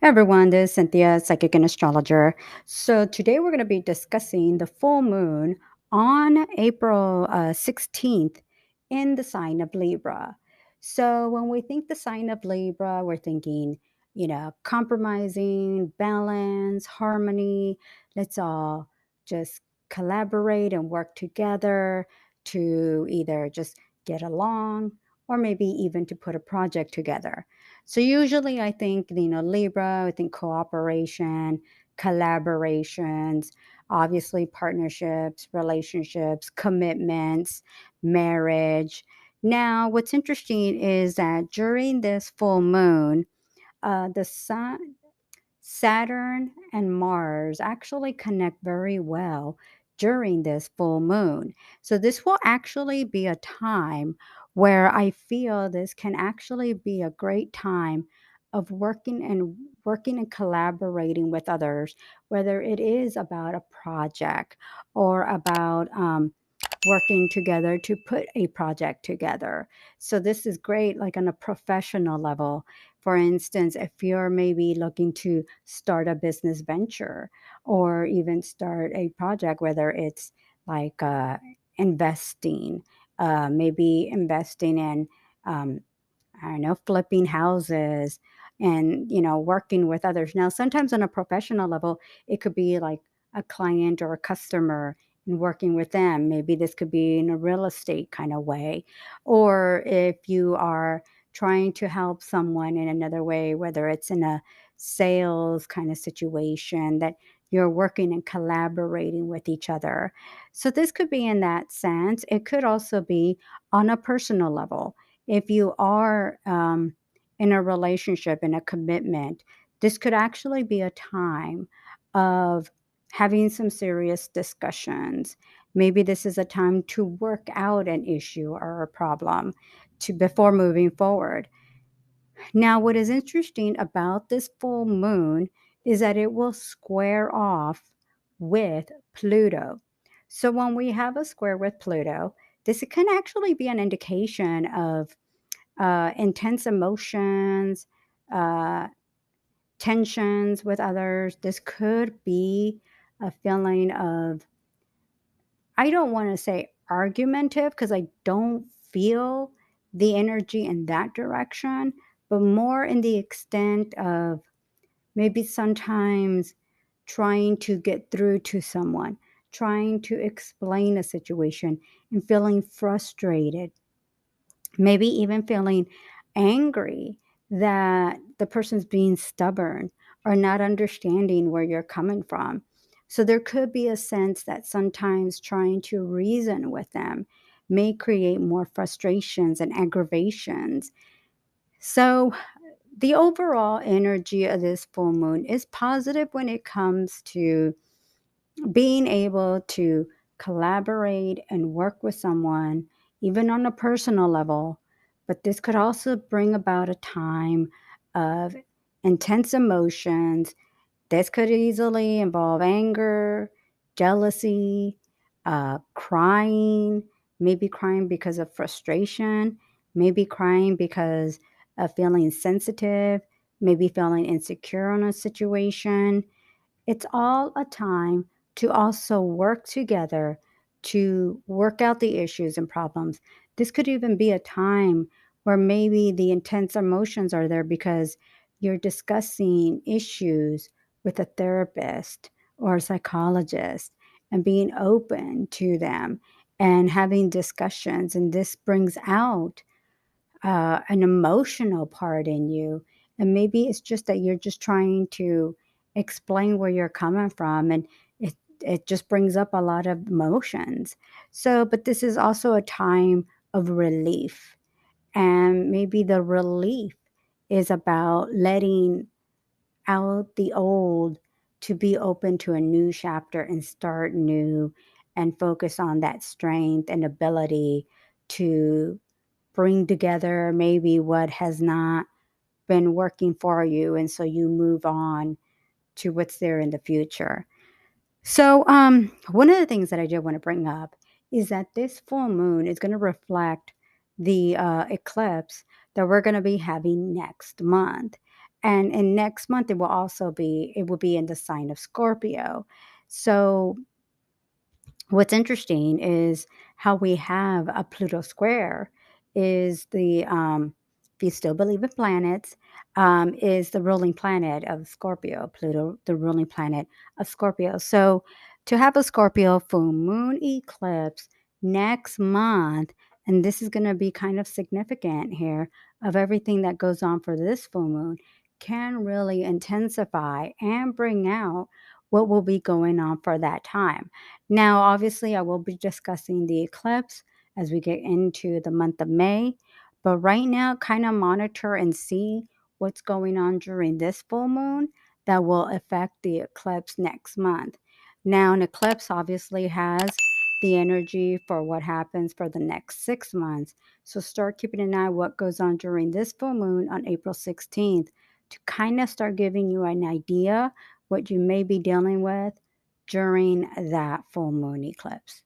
Hey everyone, this is Cynthia, psychic and astrologer. So today we're going to be discussing the full moon on April 16th in the sign of Libra. So when we think the sign of Libra, we're thinking, compromising, balance, harmony. Let's all just collaborate and work together to either just get along or maybe even to put a project together. So usually I think, Libra, I think cooperation, collaborations, obviously partnerships, relationships, commitments, marriage. Now, what's interesting is that during this full moon, the sun, Saturn and Mars actually connect very well during this full moon. So, this will actually be a time where I feel this can actually be a great time of working and collaborating with others, whether it is about a project or about working together to put a project together. So this is great, like on a professional level. For instance, if you're maybe looking to start a business venture or even start a project, whether it's like investing, maybe investing in, um, I don't know, flipping houses and, working with others. Now, sometimes on a professional level, it could be like a client or a customer and working with them. Maybe this could be in a real estate kind of way. Or if you are trying to help someone in another way, whether it's in a sales kind of situation that you're working and collaborating with each other. So this could be in that sense. It could also be on a personal level. If you are in a relationship, in a commitment, this could actually be a time of having some serious discussions. Maybe this is a time to work out an issue or a problem to before moving forward. Now, what is interesting about this full moon is that it will square off with Pluto. So when we have a square with Pluto, this can actually be an indication of intense emotions, uh, tensions with others. This could be a feeling of, I don't want to say argumentative because I don't feel the energy in that direction, but more in the extent of maybe sometimes trying to get through to someone, trying to explain a situation and feeling frustrated, maybe even feeling angry that the person's being stubborn or not understanding where you're coming from. So there could be a sense that sometimes trying to reason with them may create more frustrations and aggravations. So the overall energy of this full moon is positive when it comes to being able to collaborate and work with someone, even on a personal level. But this could also bring about a time of intense emotions. This could easily involve anger, jealousy, crying, maybe crying because of frustration, maybe crying because of feeling sensitive, maybe feeling insecure on a situation. It's all a time to also work together to work out the issues and problems. This could even be a time where maybe the intense emotions are there because you're discussing issues with a therapist or a psychologist and being open to them and having discussions. And this brings out an emotional part in you. And maybe it's just that you're just trying to explain where you're coming from and it just brings up a lot of emotions. So, but this is also a time of relief. And maybe the relief is about letting out the old to be open to a new chapter and start new and focus on that strength and ability to bring together maybe what has not been working for you. And so you move on to what's there in the future. So, one of the things that I did want to bring up is that this full moon is going to reflect the eclipse that we're going to be having next month. And in next month, it will be in the sign of Scorpio. So what's interesting is how we have a Pluto square is if you still believe in planets, is the ruling planet of Scorpio. Pluto, the ruling planet of Scorpio. So to have a Scorpio full moon eclipse next month, and this is going to be kind of significant here of everything that goes on for this full moon, can really intensify and bring out what will be going on for that time. Now, obviously, I will be discussing the eclipse as we get into the month of May, but right now, kind of monitor and see what's going on during this full moon that will affect the eclipse next month. Now, an eclipse obviously has the energy for what happens for the next 6 months. So start keeping an eye what goes on during this full moon on April 16th to kind of start giving you an idea what you may be dealing with during that full moon eclipse.